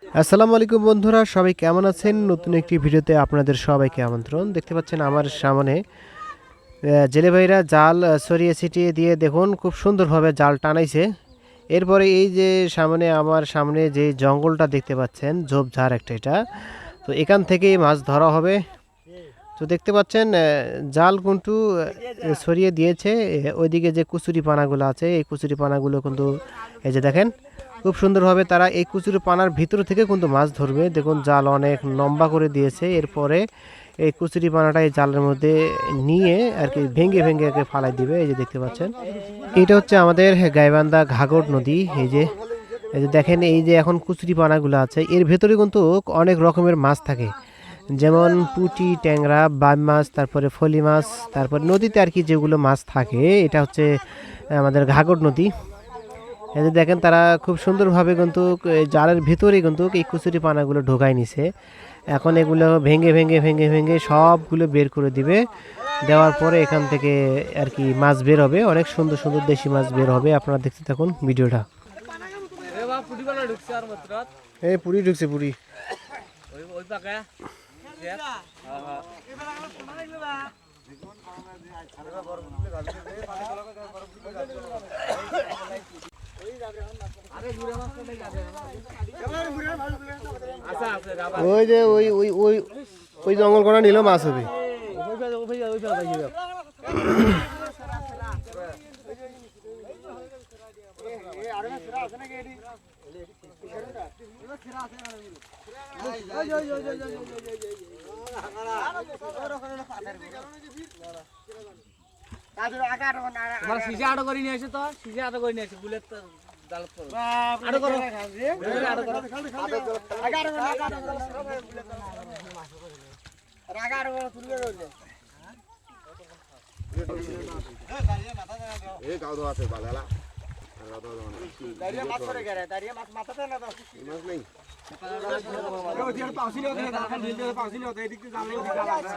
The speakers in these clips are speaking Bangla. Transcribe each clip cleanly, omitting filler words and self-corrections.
আসসালামু আলাইকুম বন্ধুরা, সবাই কেমন আছেন? নতুন একটি ভিডিওতে আপনাদের সবাইকে আমন্ত্রণ। দেখতে পাচ্ছেন আমার সামনে জেলে ভাইরা জাল ছড়িয়ে ছিটিয়ে দিয়ে দেখুন খুব সুন্দরভাবে জাল টানাইছে। এরপরে এই যে আমার সামনে যে জঙ্গলটা দেখতে পাচ্ছেন, ঝোপঝাড় একটা এটা, তো এখান থেকেই মাছ ধরা হবে। তো দেখতে পাচ্ছেন জাল কিন্তু ছড়িয়ে দিয়েছে। ওইদিকে যে কুচুরি পানাগুলো আছে, এই কুচুরি পানাগুলো কিন্তু এই যে দেখেন খুব সুন্দরভাবে তারা এই কুচুরি পানার ভিতর থেকে কিন্তু মাছ ধরবে। দেখুন জাল অনেক লম্বা করে দিয়েছে। এরপরে এই কুচুরি পানাটা এই জালের মধ্যে নিয়ে আর কি ভেঙে ভেঙে একে ফালাই দিবে। এই যে দেখতে পাচ্ছেন, এটা হচ্ছে আমাদের গাইবান্ধা ঘাগর নদী। এই যে দেখেন, এই যে এখন কুচুরি পানাগুলো আছে, এর ভেতরে কিন্তু অনেক রকমের মাছ থাকে, যেমন পুঁটি, ট্যাংরা, বাম মাছ, তারপরে ফলি মাছ, তারপর নদীতে আর কি যেগুলো মাছ থাকে, এটা হচ্ছে আমাদের ঘাগর নদী। এই যে দেখেন তারা খুব সুন্দরভাবে কিন্তু এই জালের ভিতরে কিন্তু এই কুচুরি পানাগুলো ঢোকায় নিছে। এখন এগুলো ভেঙে ভেঙে ভেঙে ভেঙে সবগুলো বের করে দিবে। দেওয়ার পরে এখান থেকে আর কি মাছ বের হবে, অনেক সুন্দর সুন্দর দেশি মাছ বের হবে। আপনারা দেখতে থাকুন ভিডিওটা। এই পুরি ঢুকছে, পুরি। ওই যে ওই ওই ওই ওই জঙ্গল করা নিলেও মাছ হবে। সিজা আটো করে নিয়ে আসে, তো সিজা আটো করে নিয়ে আসে বুলেট জালত করো আটো করো আটো করো রাগা আটো করো তুলবে রইলে এই গাও দো আছে বালালা দাঁড়িয়ে মাছ করে গেরে, দাঁড়িয়ে মাছ মাথাতে না দাও মাছ নেই ওই যে পাউসিলে ওতে দাঁড়ান দিলে পাউসিলে ওতে এদিকে জানলে ওদিকে জানলে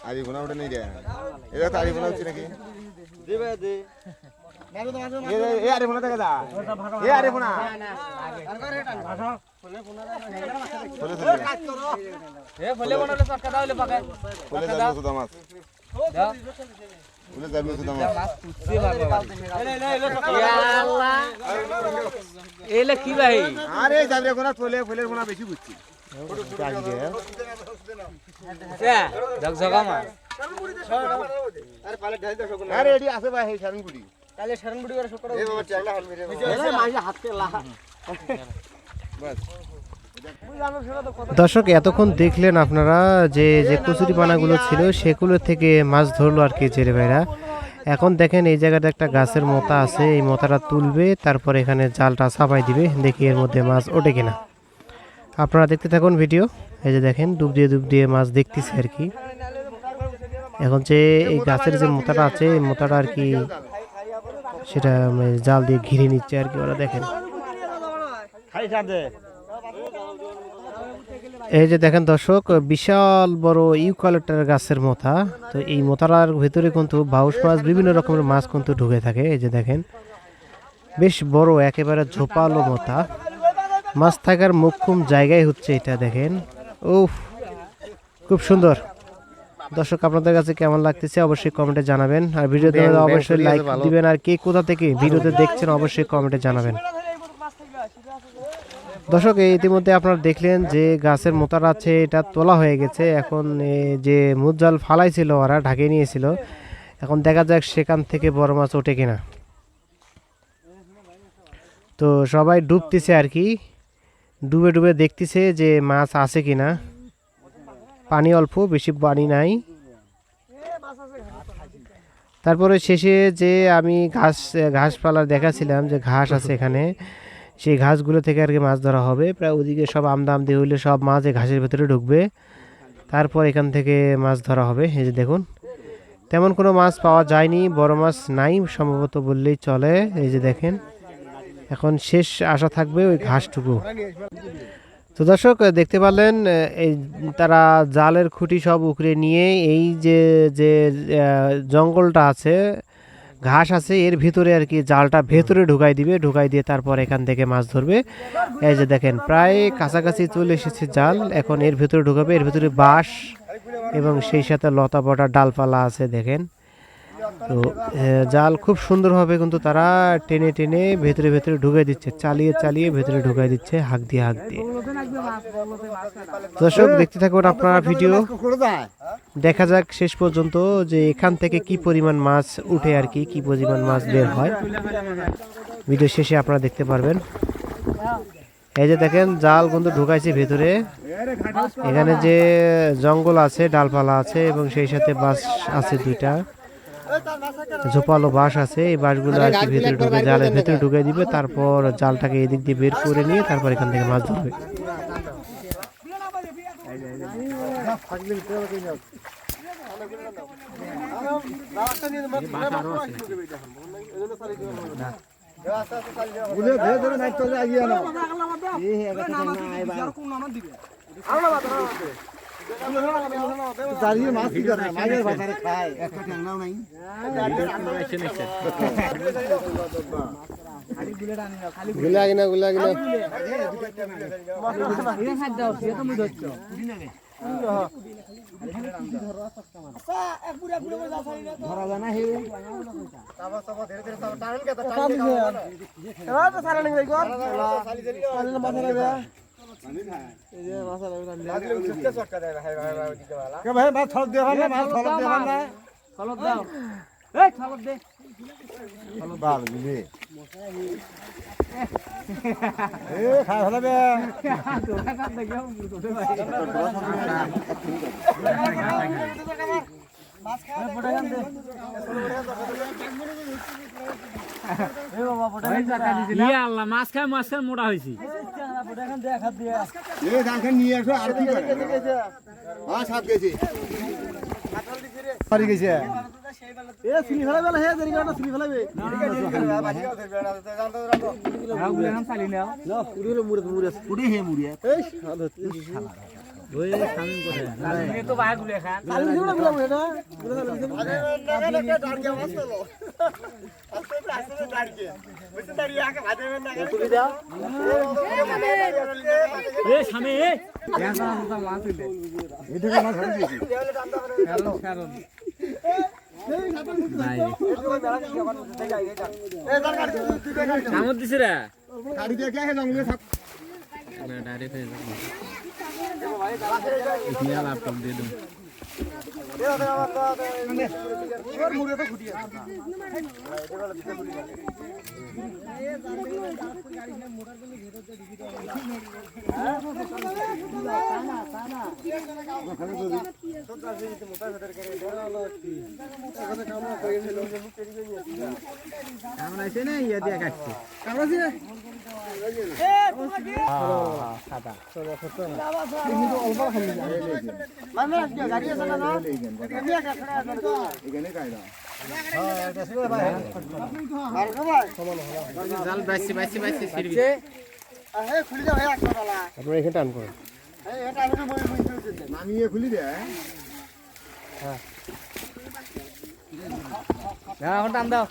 আরি কোনা ওটা নেই রে এরা তো আরি কোনা হচ্ছে নাকি দিবে দে এ আরি কোনা দেখা দা এ আরি কোনা ফলে বনালে চটকা দাওলে পাকে ফুলে যাবে সুদা মাছ দাও ফুলে যাবে সুদা মাছ পুষে বাবা ইয়া আল্লাহ এলে কি ভাই আরে যাবে কোনা ফুলে ফুলের কোনা বেশি বুঝছি ঝকঝকা মাছ আরে এডি আছে ভাই এই শারনগুড়ি কালে শরণগুড়ি করে শুকর এই বাবা ট্যাংলা হালবে রে এলে মাঝে হাত কেলা বাস দর্শক, এতক্ষণ দেখলেন আপনারা যে যে কচুরি পানাগুলো ছিল সেগুলো থেকে মাছ ধরলো আর কি জেলে ভাইরা। এখন দেখেন এই জায়গাটা একটা গাছের মোতা আছে, এই মোতাটা তুলবে, তারপর এখানে জালটা চাপাই দিবে, দেখি এর মধ্যে মাছ ওঠে কিনা। আপনারা দেখতে থাকুন ভিডিও। এই যে দেখেন ডুব দিয়ে মাছ দেখতেছে আর কি। এখন যে এই গাছের যে মোতাটা আছে, এই মোতাটা আর কি সেটা জাল দিয়ে ঘিরে নিচ্ছে আর কি ওরা। দেখেন এই যে দেখেন দর্শক, বিশাল বড় ইউক্যালিপটাস গাছের মোতা। তো এই মোতার ভিতরে কিন্তু বাউস মাছ, বিভিন্ন রকমের মাছ কিন্তু ঢুকে থাকে। এই যে দেখেন বেশ বড়, একেবারে ঝোপালো মোতা। মাছ থাকার মোক্ষম জায়গায় হচ্ছে এটা। দেখেন উফ, খুব সুন্দর। দর্শক, আপনাদের কাছে কেমন লাগতেছে অবশ্যই কমেন্টে জানাবেন, আর ভিডিওতে অবশ্যই লাইক দিবেন, আর কে কোথা থেকে ভিডিওতে দেখছেন অবশ্যই কমেন্টে জানাবেন। দর্শক, ইতিমধ্যে আপনারা দেখলেন যে গাছের মোতার আছে এটা তোলা হয়ে গেছে। এখন যে মুজাল ফালাইছিল ওরা ঢাকিয়ে নিয়েছিল, এখন দেখা যাক সেখান থেকে বড় মাছ ওঠে কিনা। তো সবাই ডুবতেছে আর কি, ডুবে ডুবে দেখতেছে যে মাছ আছে কিনা। পানি অল্প, বেশি পানি নাই। তারপরে শেষে যে আমি ঘাসপালা দেখাছিলাম যে ঘাস আছে এখানে, সেই ঘাসগুলো থেকে আর কি মাছ ধরা হবে। প্রায় ওদিকে সব আমদামদি হইলে সব মাছ এই ঘাসের ভেতরে ঢুকবে, তারপর এখান থেকে মাছ ধরা হবে। এই যে দেখুন, তেমন কোনো মাছ পাওয়া যায়নি, বড় মাছ নাই সম্ভবত বললেই চলে। এই যে দেখেন, এখন শেষ আশা থাকবে ওই ঘাসটুকু। তো দর্শক দেখতে পারলেন, এই তারা জালের খুঁটি সব উকড়ে নিয়ে এই যে যে জঙ্গলটা আছে, ঘাস আছে, এর ভিতরে আর কি জালটা ভেতরে ঢুকাই দিবে, ঢুকাই দিয়ে তারপর এখান থেকে মাছ ধরবে। এই যে দেখেন, প্রায় কাছাকাছি চলে এসেছে জাল, এখন এর ভিতরে ঢুকাবে। এর ভিতরে বাঁশ এবং সেই সাথে লতা পটা ডালপালা আছে দেখেন। তো জাল খুব সুন্দরভাবে কিন্তু তারা টেনে টেনে ভেতরে ভেতরে ঢুকাই দিচ্ছে, চালিয়ে চালিয়ে ভেতরে ঢুকাই দিচ্ছে, হাঁক দিয়ে হাঁক দিয়ে। দর্শক দেখতে থাকুন আপনারা ভিডিও, দেখা যাক শেষ পর্যন্ত যে এখান থেকে কি পরিমাণ মাছ উঠে আর কি পরিমাণ মাছ বের হয়। ভিডিও শেষে আপনারা দেখতে পারবেন। এই যে দেখেন, জাল কিন্তু ঢুকাইছে ভেতরে। এখানে যে জঙ্গল আছে, ডালপালা আছে এবং সেই সাথে বাঁশ আছে, দুইটা ঝোপালো বাঁশ আছে। এই বাঁশগুলো আর কি ভেতরে ঢুকে জালের ভেতরে ঢুকে দিবে, তারপর জালটাকে এদিক দিয়ে বের করে নিয়ে তারপর এখান থেকে মাছ ধরবে। মাছ খায় মোটা হয়েছি। খুলি দে টান দাও।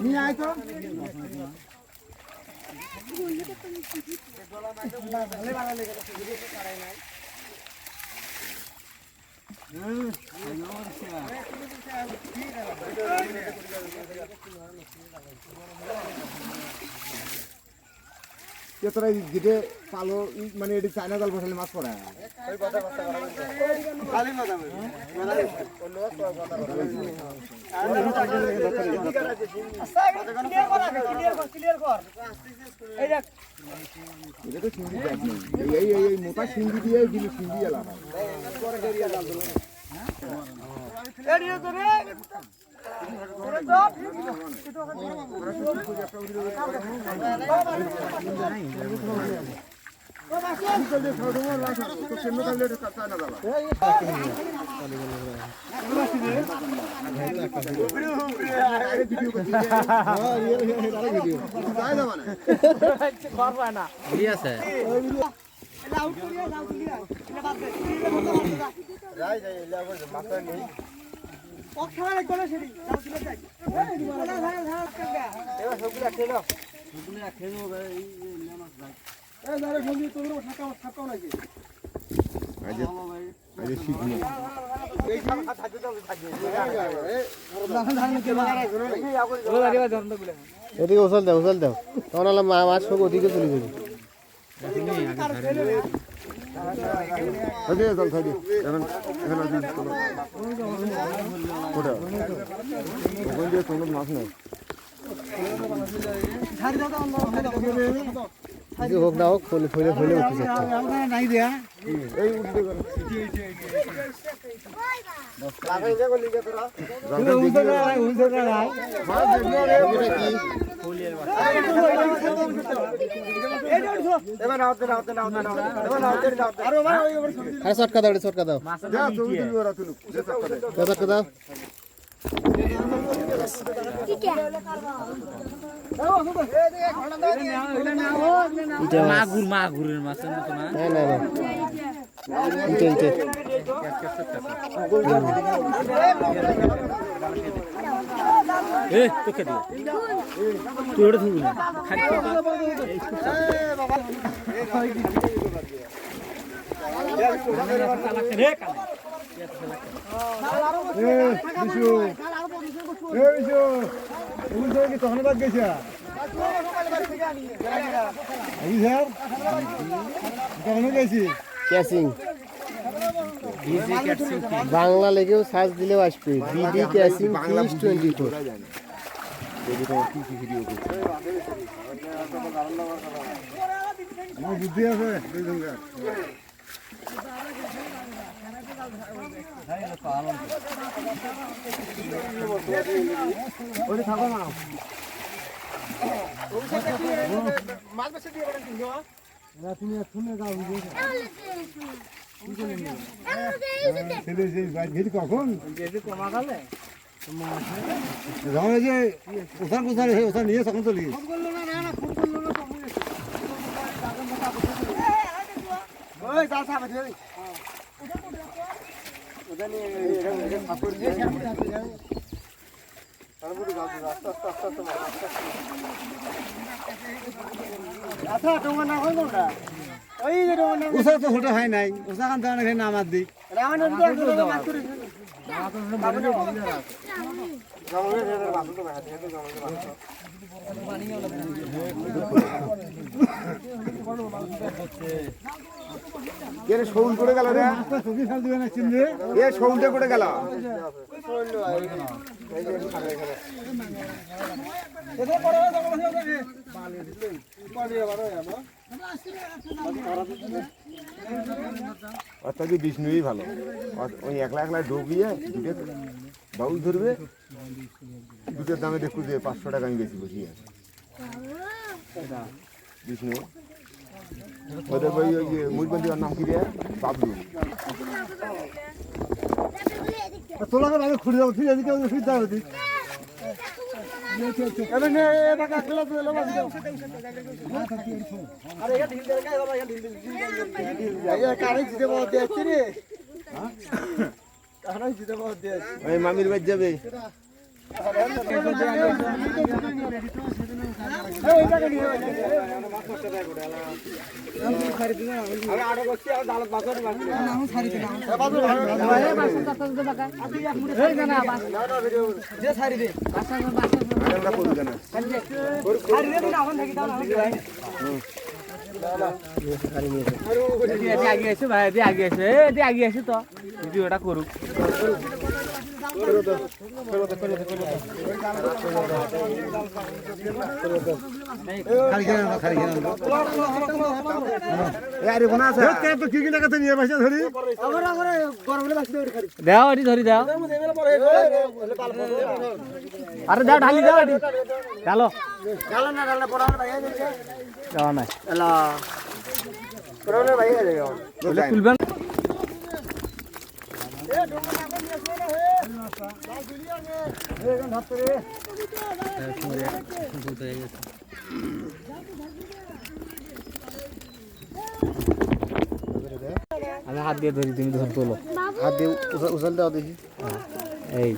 নিয়ে আয় তো তোরা যেটা পালো মানে এটি চায়না জাল বসালে মাছ পড়ে এটা তো সিন্ধি দেখ নেই এই মোটা সিন্ধি দিয়ে দিলি সিন্ধি এলাকা এদিকে উছল দাও তখন আলাম মাছ সব ওদিকে চলে যাবে মাছ নেই কিছু হোক না হোক ফলে উঠে যাচ্ছে এই উঠতে আরে শর্টকা দাও শর্টকা দাও শর্টকা দাও মাগুরের মাছের মতো না না ইটে তোকে দিও তুই ওটা ধরবি না তখন বাদ গেছে কখনো গেছি ক্যাচিং বাংলা লেগেও সার্চ দিলেও আসবে বিডি ক্যাচিং ফিশ 24 বুদ্ধি আছে কখন যে ওখান কোথায় ওখানে নিয়ে তখন চলি ওসা তো হোটা হয় নাই ওসা খান তাহলে নামার দিক সৌন করে গেল রে সৌনটা করে গেল অর্থাৎ বিষ্ণুই ভালো ওই একলা ডুবিয়ে দুটো বাউল ধরবে দুটোর দামে দেখু যে 500 টাকা আমি বেশি বসিয়ে বিষ্ণু ওদের ওই মুরগন্দির নাম কি রে বাবলু তোলা আগে খুঁড়ে যাবো ফিরে এদিকে ফিরে যাবো দিক মামির বাদ যাবে আগে এসে ভাই আগে এসে আগে এসে তো ভিডিওটা করুক দাও এটি ধরি দাও আরে দাও ঢালি দাও এটি ডালো দেওয়া নাই তুলবেন আমি হাত দিয়ে ধরি তুমি ধর তোলো হাত দিয়ে উজাল দাও দেখি এই